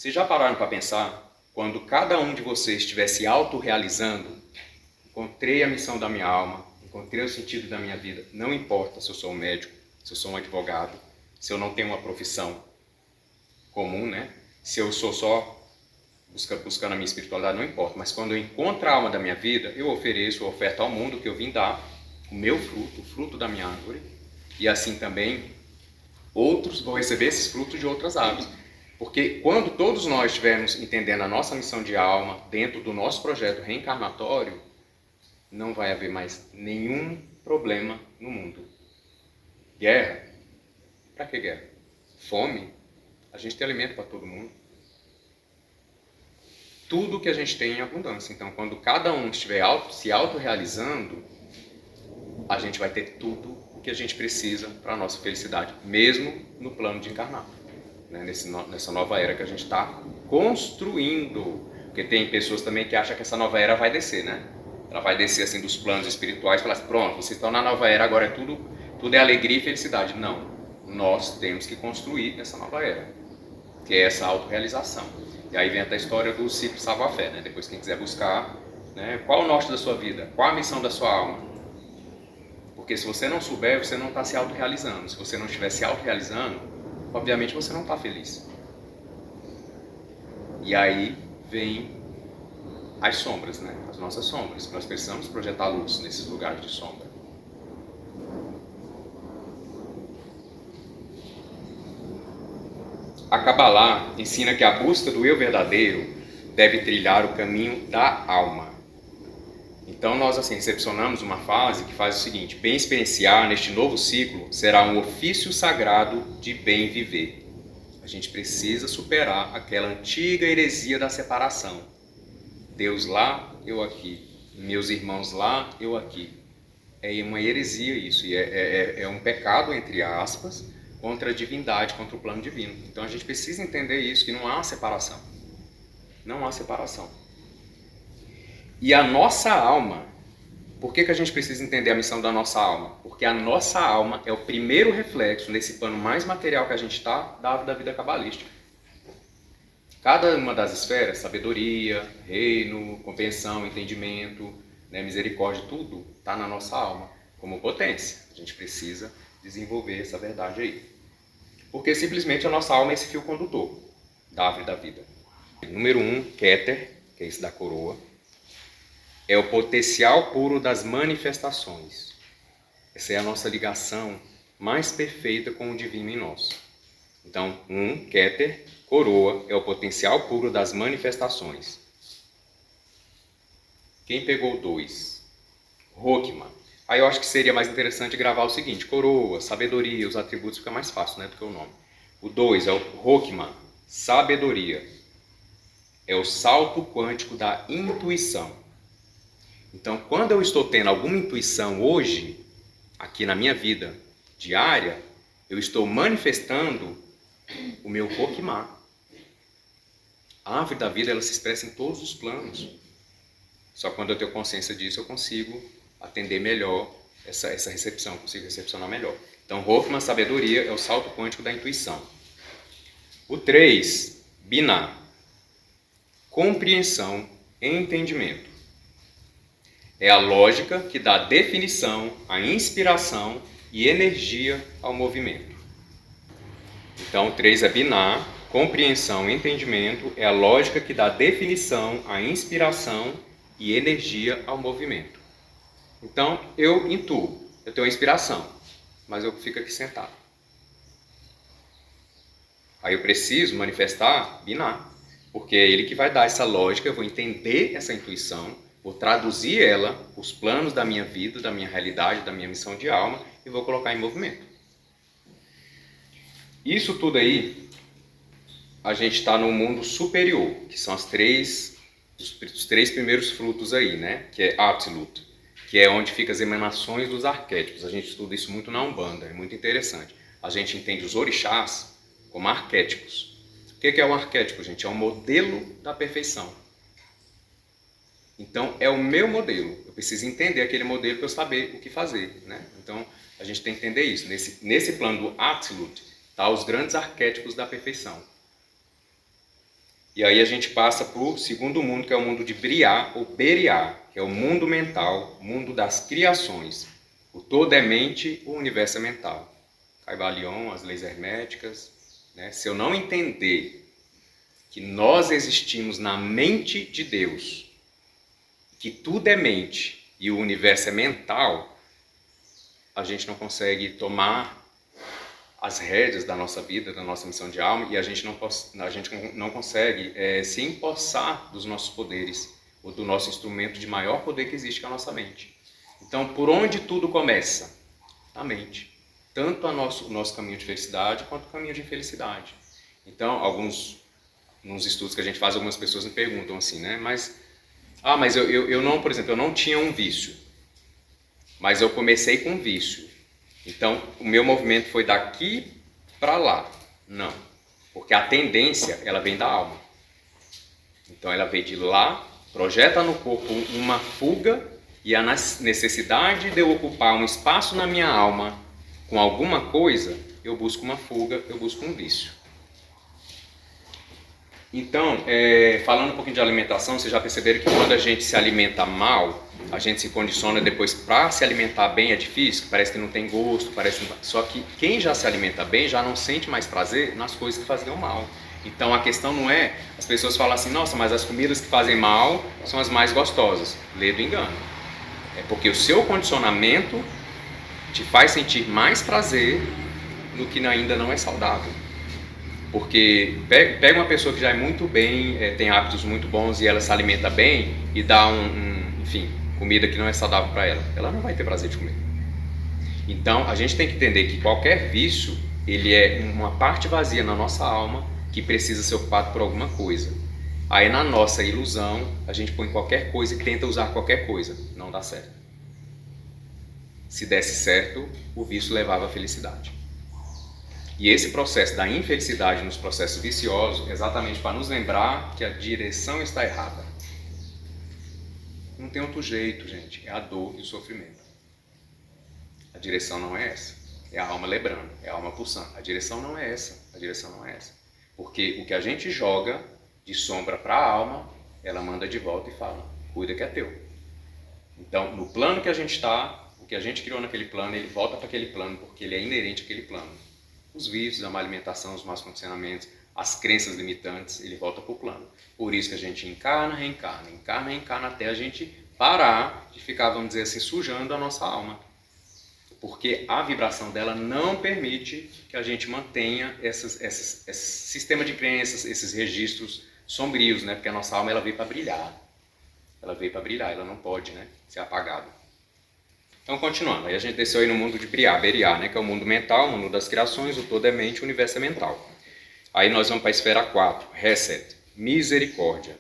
Vocês já pararam para pensar? Quando cada um de vocês estiver se autorrealizando, encontrei a missão da minha alma, encontrei o sentido da minha vida. Não importa se eu sou um médico, se eu sou um advogado, se eu não tenho uma profissão comum, né? Se eu sou só buscando a minha espiritualidade, não importa. Mas quando eu encontro a alma da minha vida, eu ofereço a oferta ao mundo que eu vim dar, o meu fruto, o fruto da minha árvore. E assim também outros vão receber esses frutos de outras árvores. Porque quando todos nós estivermos entendendo a nossa missão de alma dentro do nosso projeto reencarnatório, não vai haver mais nenhum problema no mundo. Guerra? Para que guerra? Fome? A gente tem alimento para todo mundo. Tudo que a gente tem em abundância. Então, quando cada um estiver se autorrealizando, a gente vai ter tudo o que a gente precisa para a nossa felicidade, mesmo no plano de encarnar. Né? Nessa nova era que a gente está construindo. Porque tem pessoas também que acham que essa nova era vai descer, né? Ela vai descer assim dos planos espirituais e falar assim, pronto, vocês estão na nova era, agora tudo é alegria e felicidade. Não, nós temos que construir essa nova era, que é essa autorrealização. E aí vem até a história do ciclo salva-fé, né? Depois quem quiser buscar, né? Qual o norte da sua vida? Qual a missão da sua alma? Porque se você não souber, você não está se autorrealizando. Se você não estiver se autorrealizando, obviamente você não está feliz. E aí vem as sombras, né? As nossas sombras. Nós precisamos projetar luz nesses lugares de sombra. A Kabbalah ensina que a busca do eu verdadeiro deve trilhar o caminho da alma. Então nós assim recepcionamos uma fase que faz o seguinte: bem experienciar neste novo ciclo será um ofício sagrado de bem viver. A gente precisa superar aquela antiga heresia da separação. Deus lá, eu aqui. Meus irmãos lá, eu aqui. É uma heresia isso, e é um pecado, entre aspas, contra a divindade, contra o plano divino. Então a gente precisa entender isso, que não há separação. Não há separação. E a nossa alma, por que a gente precisa entender a missão da nossa alma? Porque a nossa alma é o primeiro reflexo, nesse plano mais material que a gente está, da vida cabalística. Cada uma das esferas, sabedoria, reino, compreensão, entendimento, né, misericórdia, tudo está na nossa alma, como potência. A gente precisa desenvolver essa verdade aí. Porque simplesmente a nossa alma é esse fio condutor da árvore da vida. Número 1, Keter, que é esse da coroa, é o potencial puro das manifestações. Essa é a nossa ligação mais perfeita com o divino em nós. Então, 1, Keter, coroa, é o potencial puro das manifestações. Quem pegou 2? Rockman. Aí eu acho que seria mais interessante gravar o seguinte: coroa, sabedoria, os atributos fica mais fácil, né, do que o nome. O 2 é o Rockman, sabedoria. É o salto quântico da intuição. Então, quando eu estou tendo alguma intuição hoje, aqui na minha vida diária, eu estou manifestando o meu Rockman. A árvore da vida, ela se expressa em todos os planos. Só quando eu tenho consciência disso, eu consigo atender melhor essa recepção, consigo recepcionar melhor. Então, Rockman, sabedoria, é o salto quântico da intuição. O 3, Binah, compreensão e entendimento. É a lógica que dá definição, a inspiração e energia ao movimento. Então, o 3 é Binah, compreensão e entendimento, é a lógica que dá definição, a inspiração e energia ao movimento. Então, eu intuo, eu tenho a inspiração, mas eu fico aqui sentado. Aí eu preciso manifestar Binah, porque é ele que vai dar essa lógica, eu vou entender essa intuição, vou traduzir ela, os planos da minha vida, da minha realidade, da minha missão de alma, e vou colocar em movimento. Isso tudo aí, a gente está no mundo superior, que são os três primeiros frutos aí, né? Que é Absolute, que é onde ficam as emanações dos arquétipos. A gente estuda isso muito na Umbanda, é muito interessante. A gente entende os orixás como arquétipos. O que é um arquétipo, gente? É um modelo da perfeição. Então, é o meu modelo. Eu preciso entender aquele modelo para eu saber o que fazer, né? Então, a gente tem que entender isso. Nesse plano do Absolute, tá os grandes arquétipos da perfeição. E aí a gente passa para o segundo mundo, que é o mundo de Briá ou Beriá, que é o mundo mental, mundo das criações. O todo é mente, o universo é mental. Caibalion, as leis herméticas. Né? Se eu não entender que nós existimos na mente de Deus, que tudo é mente e o universo é mental, a gente não consegue tomar as rédeas da nossa vida, da nossa missão de alma, e a gente não consegue se empossar dos nossos poderes, ou do nosso instrumento de maior poder que existe, que é a nossa mente. Então, por onde tudo começa? Na mente. Tanto o nosso caminho de felicidade, quanto o caminho de infelicidade. Então, nos estudos que a gente faz, algumas pessoas me perguntam assim, né? Mas eu não, por exemplo, eu não tinha um vício, mas eu comecei com um vício. Então, o meu movimento foi daqui para lá. Não. Porque a tendência, ela vem da alma. Então, ela vem de lá, projeta no corpo uma fuga, e a necessidade de eu ocupar um espaço na minha alma com alguma coisa, eu busco uma fuga, eu busco um vício. Então, falando um pouquinho de alimentação, vocês já perceberam que quando a gente se alimenta mal, a gente se condiciona depois para se alimentar bem, é difícil, parece que não tem gosto, só que quem já se alimenta bem já não sente mais prazer nas coisas que faziam mal. Então a questão não é, as pessoas falam assim, nossa, mas as comidas que fazem mal são as mais gostosas. Lê do engano. É porque o seu condicionamento te faz sentir mais prazer no que ainda não é saudável. Porque pega uma pessoa que já é muito bem, tem hábitos muito bons e ela se alimenta bem e dá enfim, comida que não é saudável para ela. Ela não vai ter prazer de comer. Então, a gente tem que entender que qualquer vício, ele é uma parte vazia na nossa alma que precisa ser ocupado por alguma coisa. Aí, na nossa ilusão, a gente põe qualquer coisa e tenta usar qualquer coisa. Não dá certo. Se desse certo, o vício levava à felicidade. E esse processo da infelicidade nos processos viciosos é exatamente para nos lembrar que a direção está errada. Não tem outro jeito, gente. É a dor e o sofrimento. A direção não é essa. É a alma lembrando, é a alma pulsando. A direção não é essa. A direção não é essa. Porque o que a gente joga de sombra para a alma, ela manda de volta e fala, cuida que é teu. Então, no plano que a gente está, o que a gente criou naquele plano, ele volta para aquele plano, porque ele é inerente àquele plano. Os vícios, a má alimentação, os maus condicionamentos, as crenças limitantes, ele volta para o plano. Por isso que a gente encarna, reencarna, até a gente parar de ficar, vamos dizer assim, sujando a nossa alma. Porque a vibração dela não permite que a gente mantenha esse sistema de crenças, esses registros sombrios, né? Porque a nossa alma ela veio para brilhar. Ela veio para brilhar, ela não pode, né, ser apagada. Então, continuando, aí a gente desceu aí no mundo de Beriá, né, que é o mundo mental, o mundo das criações, o todo é mente, o universo é mental. Aí nós vamos para a esfera 4, Hesed, misericórdia.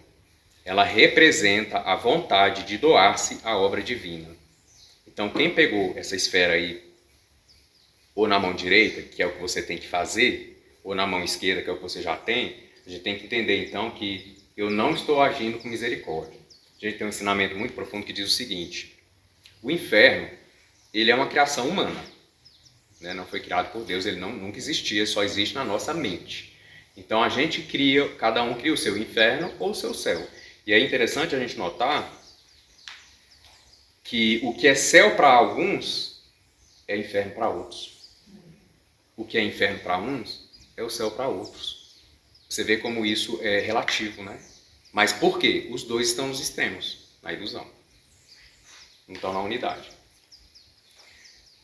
Ela representa a vontade de doar-se à obra divina. Então, quem pegou essa esfera aí, ou na mão direita, que é o que você tem que fazer, ou na mão esquerda, que é o que você já tem, a gente tem que entender, então, que eu não estou agindo com misericórdia. A gente tem um ensinamento muito profundo que diz o seguinte, o inferno, ele é uma criação humana, né? Não foi criado por Deus, ele nunca existia, só existe na nossa mente. Então a gente cria, cada um cria o seu inferno ou o seu céu. E é interessante a gente notar que o que é céu para alguns é inferno para outros. O que é inferno para uns é o céu para outros. Você vê como isso é relativo, né? Mas por quê? Os dois estão nos extremos, na ilusão. Não estão na unidade.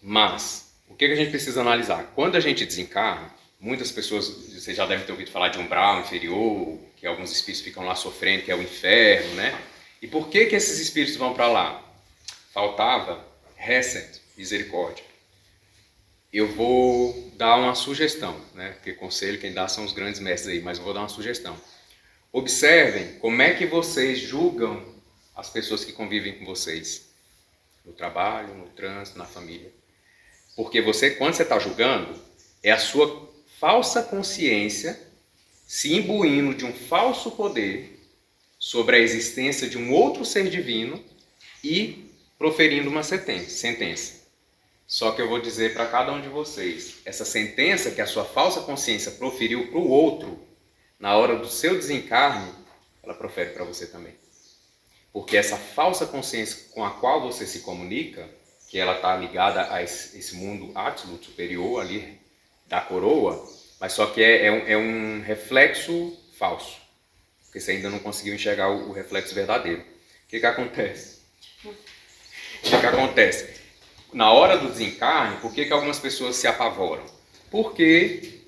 Mas, o que a gente precisa analisar? Quando a gente desencarna, muitas pessoas, vocês já devem ter ouvido falar de umbral inferior, que alguns espíritos ficam lá sofrendo, que é o inferno, né? E por que esses espíritos vão para lá? Faltava Hesed, misericórdia. Eu vou dar uma sugestão, né? Porque conselho quem dá são os grandes mestres aí, mas eu vou dar uma sugestão. Observem como é que vocês julgam as pessoas que convivem com vocês. No trabalho, no trânsito, na família. Porque quando você está julgando, é a sua falsa consciência se imbuindo de um falso poder sobre a existência de um outro ser divino e proferindo uma sentença. Só que eu vou dizer para cada um de vocês, essa sentença que a sua falsa consciência proferiu para o outro na hora do seu desencarne, ela profere para você também. Porque essa falsa consciência com a qual você se comunica, que ela está ligada a esse mundo absoluto superior ali, da coroa, mas só que é um reflexo falso. Porque você ainda não conseguiu enxergar o reflexo verdadeiro. O que acontece? Na hora do desencarne, por que algumas pessoas se apavoram? Porque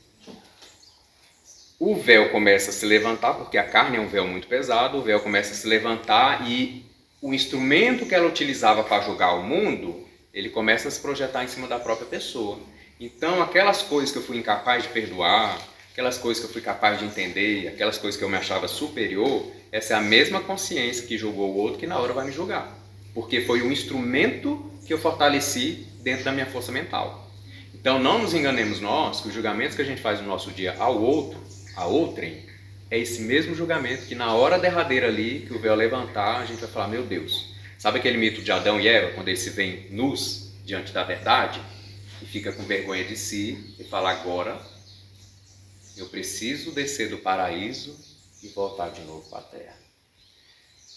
o véu começa a se levantar, porque a carne é um véu muito pesado, o véu começa a se levantar e o instrumento que ela utilizava para julgar o mundo, ele começa a se projetar em cima da própria pessoa. Então, aquelas coisas que eu fui incapaz de perdoar, aquelas coisas que eu fui capaz de entender, aquelas coisas que eu me achava superior, essa é a mesma consciência que julgou o outro que na hora vai me julgar. Porque foi um instrumento que eu fortaleci dentro da minha força mental. Então, não nos enganemos nós, que os julgamentos que a gente faz no nosso dia ao outro, a outrem, é esse mesmo julgamento que na hora derradeira ali, que o véu levantar, a gente vai falar, meu Deus, sabe aquele mito de Adão e Eva, quando eles se veem nus diante da verdade, e fica com vergonha de si, e fala, agora eu preciso descer do paraíso e voltar de novo para a terra.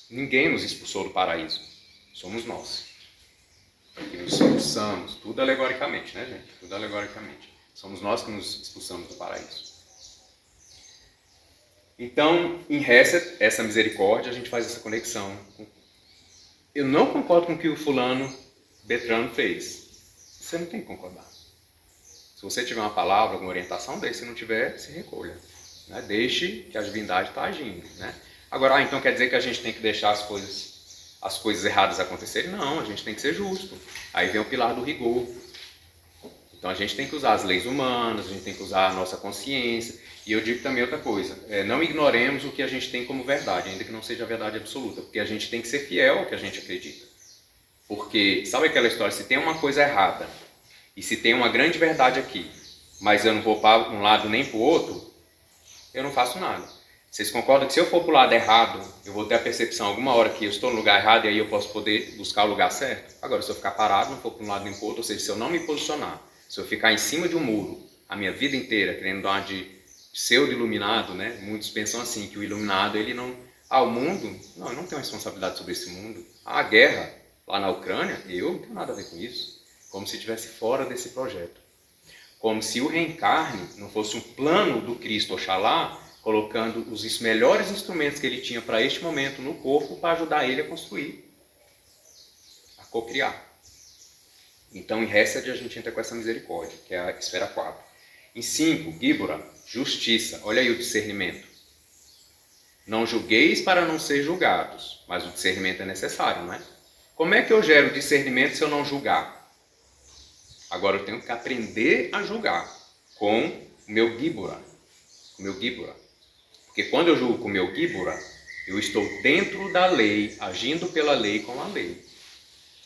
Ninguém nos expulsou do paraíso, somos nós. Que nos expulsamos, tudo alegoricamente, né, gente? Tudo alegoricamente. Somos nós que nos expulsamos do paraíso. Então, em Reset, essa misericórdia, a gente faz essa conexão. Eu não concordo com o que o fulano Bertrand fez. Você não tem que concordar. Se você tiver uma palavra, alguma orientação, deixe. Se não tiver, se recolha. Né? Deixe que a divindade está agindo. Né? Agora, então quer dizer que a gente tem que deixar as coisas erradas acontecerem? Não, a gente tem que ser justo. Aí vem o pilar do rigor. Então a gente tem que usar as leis humanas, a gente tem que usar a nossa consciência. E eu digo também outra coisa, não ignoremos o que a gente tem como verdade, ainda que não seja a verdade absoluta, porque a gente tem que ser fiel ao que a gente acredita. Porque, sabe aquela história, se tem uma coisa errada, e se tem uma grande verdade aqui, mas eu não vou para um lado nem para o outro, eu não faço nada. Vocês concordam que se eu for para o lado errado, eu vou ter a percepção alguma hora que eu estou no lugar errado e aí eu posso poder buscar o lugar certo? Agora, se eu ficar parado, não for para um lado nem para o outro, ou seja, se eu não me posicionar, se eu ficar em cima de um muro a minha vida inteira, querendo dar uma de pseudo-iluminado, né? Muitos pensam assim, que o iluminado, ele não... o mundo? Não, eu não tenho responsabilidade sobre esse mundo. A guerra lá na Ucrânia, eu não tenho nada a ver com isso. Como se estivesse fora desse projeto. Como se o reencarne não fosse um plano do Cristo Oxalá, colocando os melhores instrumentos que ele tinha para este momento no corpo para ajudar ele a construir, a cocriar. Então, em Hesed, a gente entra com essa misericórdia, que é a esfera 4. Em 5, Gíbora, justiça. Olha aí o discernimento. Não julgueis para não ser julgados, mas o discernimento é necessário, não é? Como é que eu gero discernimento se eu não julgar? Agora eu tenho que aprender a julgar com o meu Gíbora. Porque quando eu julgo com o meu Gíbora, eu estou dentro da lei, agindo pela lei com a lei.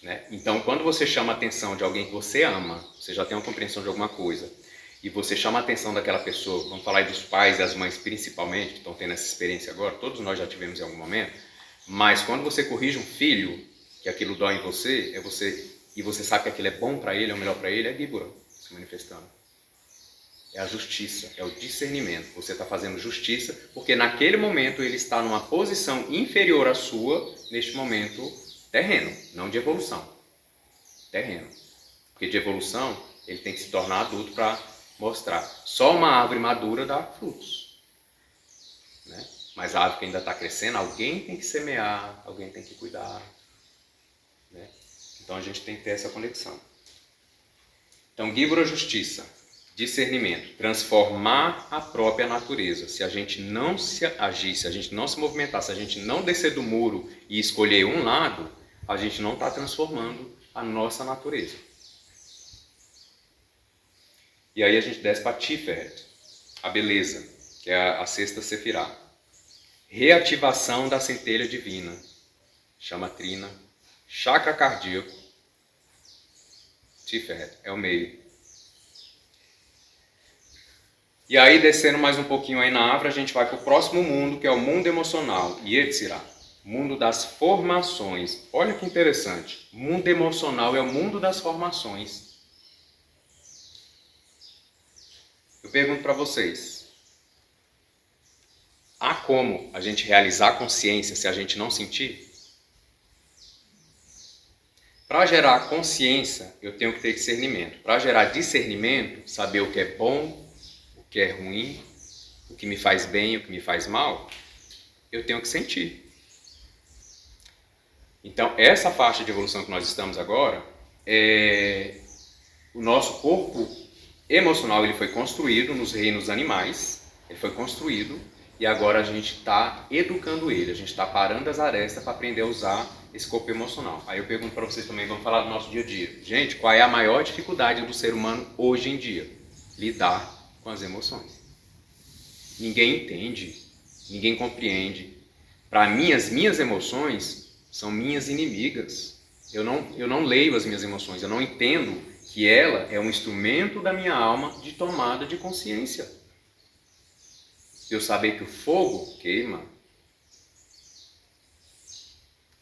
Né? Então, quando você chama a atenção de alguém que você ama, você já tem uma compreensão de alguma coisa, e você chama a atenção daquela pessoa, vamos falar aí dos pais e das mães principalmente, que estão tendo essa experiência agora, todos nós já tivemos em algum momento, mas quando você corrige um filho, que aquilo dói em você, e você sabe que aquilo é bom para ele, é o melhor para ele, é Gíbora se manifestando. É a justiça, é o discernimento. Você está fazendo justiça, porque naquele momento ele está numa posição inferior à sua, neste momento terreno, não de evolução. Terreno. Porque de evolução, ele tem que se tornar adulto para mostrar. Só uma árvore madura dá frutos. Né? Mas a árvore que ainda está crescendo, alguém tem que semear, alguém tem que cuidar. Né? Então a gente tem que ter essa conexão. Então, Gíbora, justiça. Discernimento. Transformar a própria natureza. Se a gente não se agir, se a gente não se movimentar, se a gente não descer do muro e escolher um lado, a gente não está transformando a nossa natureza. E aí a gente desce para Tiferet, a beleza, que é a sexta sefirá. Reativação da centelha divina, chama trina. Chakra cardíaco, Tiferet, é o meio. E aí, descendo mais um pouquinho aí na árvore, a gente vai para o próximo mundo, que é o mundo emocional, Yetzirah, mundo das formações. Olha que interessante, mundo emocional é o mundo das formações. Eu pergunto para vocês, Há como a gente realizar a consciência se a gente não sentir? Para gerar consciência, eu tenho que ter discernimento. Para gerar discernimento, saber o que é bom, o que é ruim, o que me faz bem, o que me faz mal, eu tenho que sentir. Então, essa faixa de evolução que nós estamos agora, o nosso corpo emocional ele foi construído nos reinos animais, ele foi construído e agora a gente está educando ele, a gente está parando as arestas para aprender a usar esse corpo emocional. Aí eu pergunto para vocês também, vamos falar do nosso dia a dia. Gente, qual é a maior dificuldade do ser humano hoje em dia? Lidar com as emoções. Ninguém entende, ninguém compreende. Para mim, as minhas emoções são minhas inimigas. Eu não leio as minhas emoções, eu não entendo que ela é um instrumento da minha alma de tomada de consciência. Eu saber que o fogo queima.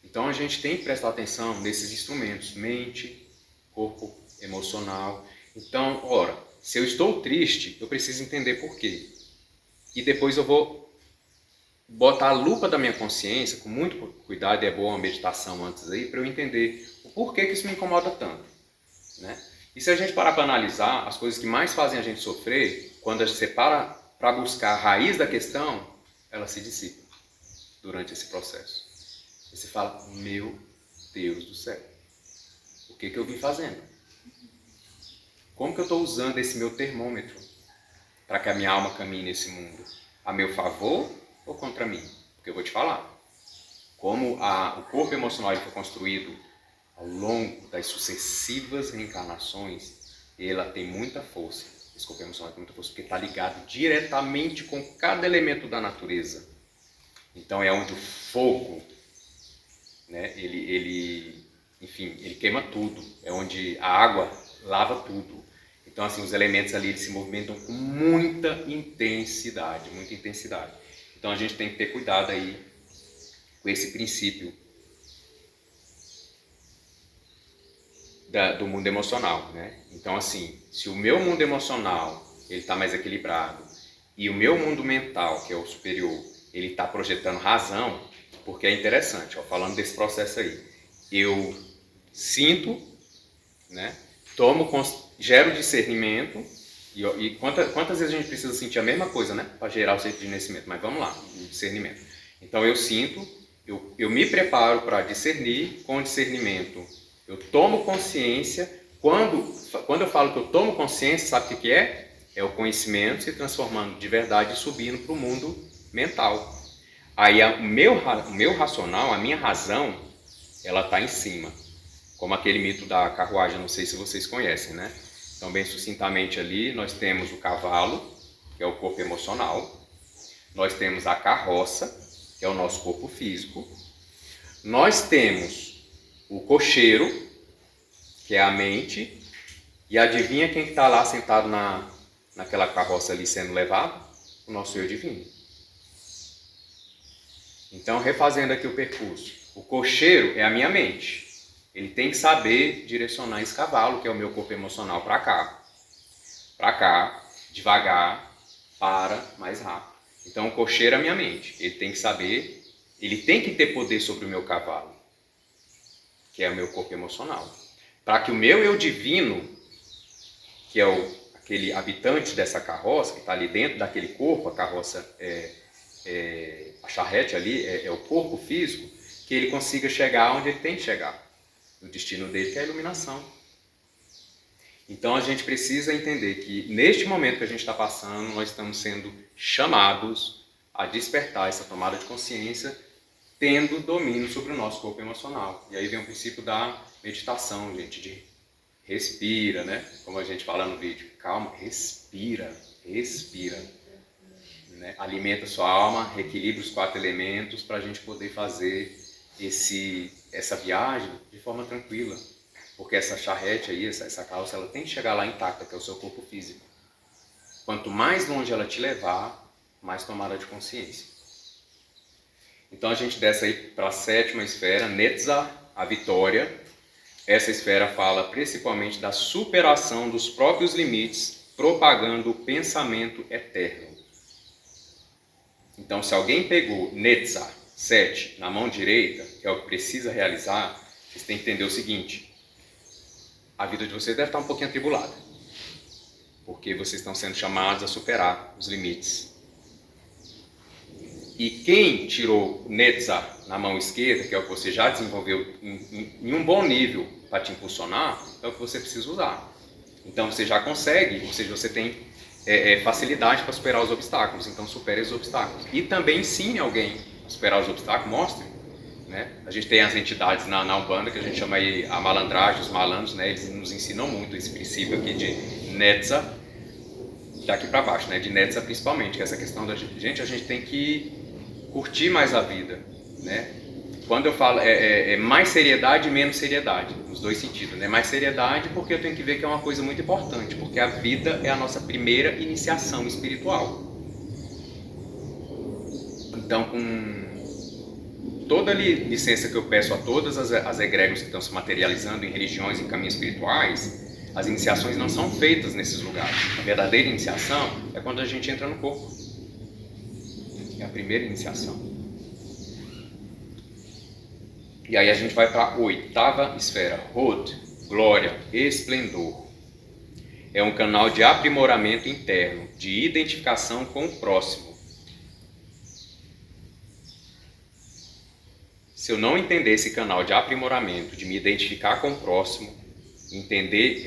Então a gente tem que prestar atenção nesses instrumentos, mente, corpo, emocional. Então, ora, se eu estou triste, eu preciso entender por quê. E depois eu vou botar a lupa da minha consciência, com muito cuidado, e é boa uma meditação antes aí, para eu entender o porquê que isso me incomoda tanto, né? E se a gente parar para analisar, as coisas que mais fazem a gente sofrer, quando a gente separa para buscar a raiz da questão, ela se dissipa durante esse processo. E você fala, meu Deus do céu, o que eu vim fazendo? Como que eu estou usando esse meu termômetro para que a minha alma caminhe nesse mundo? A meu favor ou contra mim? Porque eu vou te falar, como o corpo emocional foi construído ao longo das sucessivas reencarnações, ela tem muita força. Esse corpo emocional tem muita força porque está ligado diretamente com cada elemento da natureza. Então é onde o fogo, né, enfim, ele queima tudo. É onde a água lava tudo. Então assim, os elementos ali eles se movimentam com muita intensidade, muita intensidade. Então a gente tem que ter cuidado aí com esse princípio do mundo emocional, né? Então assim, se o meu mundo emocional ele está mais equilibrado e o meu mundo mental, que é o superior, ele está projetando razão, porque é interessante, ó, falando desse processo aí, eu sinto, né? Gero discernimento e quantas vezes a gente precisa sentir a mesma coisa, né? Para gerar o discernimento, mas vamos lá, o discernimento. Então eu sinto, eu me preparo para discernir, com o discernimento eu tomo consciência. Quando eu falo que eu tomo consciência, sabe o que é? É o conhecimento se transformando de verdade e subindo para o mundo mental. Aí o meu racional, a minha razão, ela está em cima. Como aquele mito da carruagem, não sei se vocês conhecem, né? Então, bem sucintamente ali, nós temos o cavalo, que é o corpo emocional. Nós temos a carroça, que é o nosso corpo físico. Nós temos o cocheiro, que é a mente, e adivinha quem está lá sentado naquela carroça ali sendo levado? O nosso eu divino. Então, refazendo aqui o percurso, o cocheiro é a minha mente. Ele tem que saber direcionar esse cavalo, que é o meu corpo emocional, para cá, devagar, para, mais rápido. Então, o cocheiro é a minha mente. Ele tem que saber, ele tem que ter poder sobre o meu cavalo, que é o meu corpo emocional. Para que o meu eu divino, que é aquele habitante dessa carroça, que está ali dentro daquele corpo, a carroça a charrete ali é o corpo físico, que ele consiga chegar onde ele tem que chegar. O destino dele que é a iluminação. Então a gente precisa entender que neste momento que a gente está passando, nós estamos sendo chamados a despertar essa tomada de consciência, tendo domínio sobre o nosso corpo emocional. E aí vem o princípio da meditação, gente, de respira, né? Como a gente fala no vídeo, calma, respira, né? Alimenta sua alma, reequilibra os 4 elementos para a gente poder fazer essa viagem de forma tranquila. Porque essa charrete aí, essa carroça, ela tem que chegar lá intacta, que é o seu corpo físico. Quanto mais longe ela te levar, mais tomada de consciência. Então a gente desce aí para a 7ª esfera, Netza, a vitória. Essa esfera fala principalmente da superação dos próprios limites, propagando o pensamento eterno. Então se alguém pegou Netzach, 7, na mão direita, que é o que precisa realizar, vocês têm que entender o seguinte: a vida de vocês deve estar um pouquinho atribulada, porque vocês estão sendo chamados a superar os limites. E quem tirou Netzach na mão esquerda, que é o que você já desenvolveu em um bom nível para te impulsionar, é o que você precisa usar. Então você já consegue, ou seja, você tem facilidade para superar os obstáculos, então supere os obstáculos. E também ensine alguém a superar os obstáculos, mostre. Né? A gente tem as entidades na Umbanda, que a gente chama aí a malandragem, os malandros, né? Eles nos ensinam muito esse princípio aqui de Netzach, daqui para baixo, né? De Netzach principalmente, que é essa questão da gente, a gente tem que curtir mais a vida, né? Quando eu falo mais seriedade e menos seriedade, nos dois sentidos, né? Mais seriedade porque eu tenho que ver que é uma coisa muito importante, porque a vida é a nossa primeira iniciação espiritual. Então, com toda a licença que eu peço a todas as egrégoras que estão se materializando em religiões, em caminhos espirituais, as iniciações não são feitas nesses lugares. A verdadeira iniciação é quando a gente entra no corpo. É a primeira iniciação. E aí a gente vai para a 8ª esfera, Hod, glória, esplendor. É um canal de aprimoramento interno, de identificação com o próximo. Se eu não entender esse canal de aprimoramento, de me identificar com o próximo, entender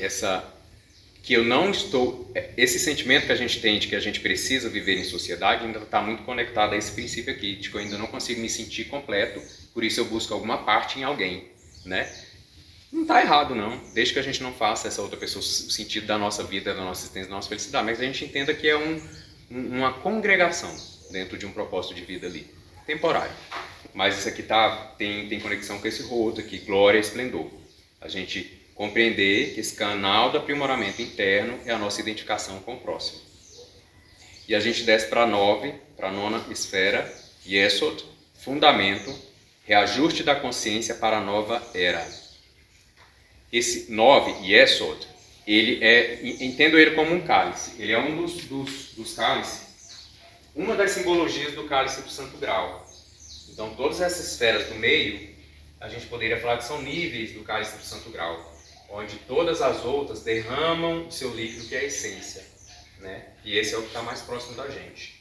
que eu não estou... Esse sentimento que a gente tem de que a gente precisa viver em sociedade ainda está muito conectado a esse princípio aqui, de que eu ainda não consigo me sentir completo, por isso eu busco alguma parte em alguém, né? Não está errado não, desde que a gente não faça essa outra pessoa o sentido da nossa vida, da nossa existência, da nossa felicidade, mas a gente entenda que é uma congregação dentro de um propósito de vida ali, temporário. Mas isso aqui tem conexão com esse rodo aqui, glória e esplendor. A gente compreender que esse canal de aprimoramento interno é a nossa identificação com o próximo. E a gente desce para a 9ª esfera, Yesod, fundamento, reajuste da consciência para a nova era. Esse 9, Yesod, entendo ele como um cálice. Ele é um dos cálices, uma das simbologias do cálice do Santo Grau. Então, todas essas esferas do meio, a gente poderia falar que são níveis do cálice do Santo Grau, onde todas as outras derramam o seu líquido, que é a essência, né? E esse é o que está mais próximo da gente,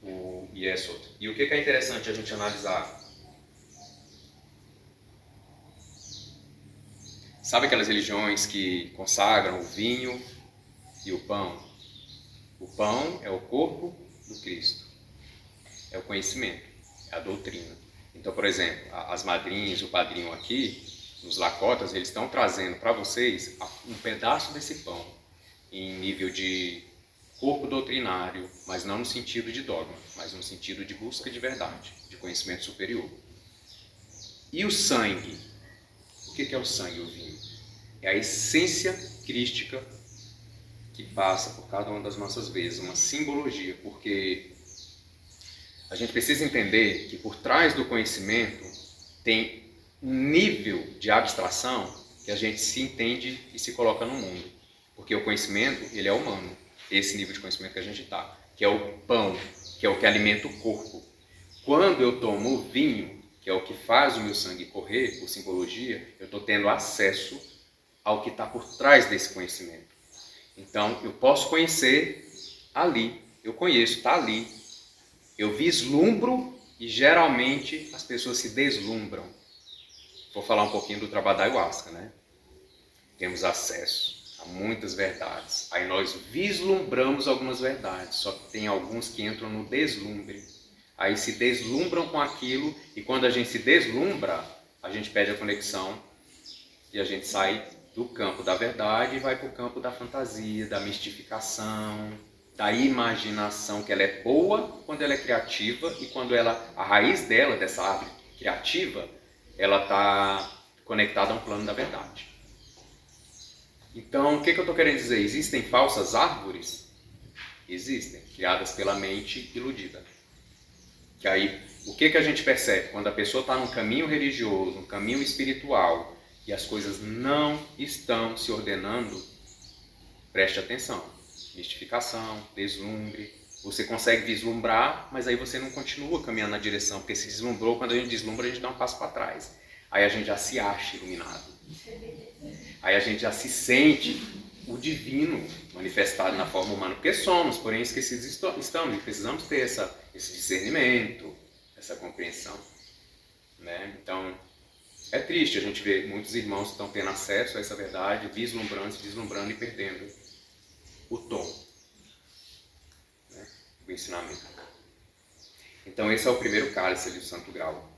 o Yesod. E o que é interessante a gente analisar? Sabe aquelas religiões que consagram o vinho e o pão? O pão é o corpo do Cristo, é o conhecimento, é a doutrina. Então, por exemplo, as madrinhas, o padrinho aqui, os lacotas, eles estão trazendo para vocês um pedaço desse pão em nível de corpo doutrinário, mas não no sentido de dogma, mas no sentido de busca de verdade, de conhecimento superior. E o sangue? O que é o sangue, o vinho? É a essência crística que passa por cada uma das nossas vezes, uma simbologia, porque a gente precisa entender que por trás do conhecimento tem um nível de abstração que a gente se entende e se coloca no mundo. Porque o conhecimento, ele é humano, esse nível de conhecimento que a gente está, que é o pão, que é o que alimenta o corpo. Quando eu tomo o vinho, que é o que faz o meu sangue correr, por simbologia, eu estou tendo acesso ao que está por trás desse conhecimento. Então, eu posso conhecer ali, eu conheço, está ali. Eu vislumbro e geralmente as pessoas se deslumbram. Vou falar um pouquinho do trabalho da ayahuasca, né? Temos acesso a muitas verdades. Aí nós vislumbramos algumas verdades, só que tem alguns que entram no deslumbre. Aí se deslumbram com aquilo e quando a gente se deslumbra, a gente perde a conexão e a gente sai do campo da verdade e vai para o campo da fantasia, da mistificação, da imaginação, que ela é boa quando ela é criativa e quando a raiz dela, dessa árvore criativa, ela está conectada a um plano da verdade. Então, o que eu estou querendo dizer? Existem falsas árvores? Existem, criadas pela mente iludida. Que aí, o que a gente percebe? Quando a pessoa está num caminho religioso, num caminho espiritual, e as coisas não estão se ordenando, preste atenção. Mistificação, deslumbre, Você consegue vislumbrar, mas aí você não continua caminhando na direção, porque se deslumbrou, quando a gente deslumbra, a gente dá um passo para trás. Aí a gente já se acha iluminado. Aí a gente já se sente o divino manifestado na forma humana, porque somos, porém esquecidos estamos, e precisamos ter esse discernimento, essa compreensão. Né? Então, é triste a gente ver muitos irmãos que estão tendo acesso a essa verdade, vislumbrando, se deslumbrando e perdendo o tom, né, do ensinamento. Então esse é o primeiro cálice ali do Santo Grau.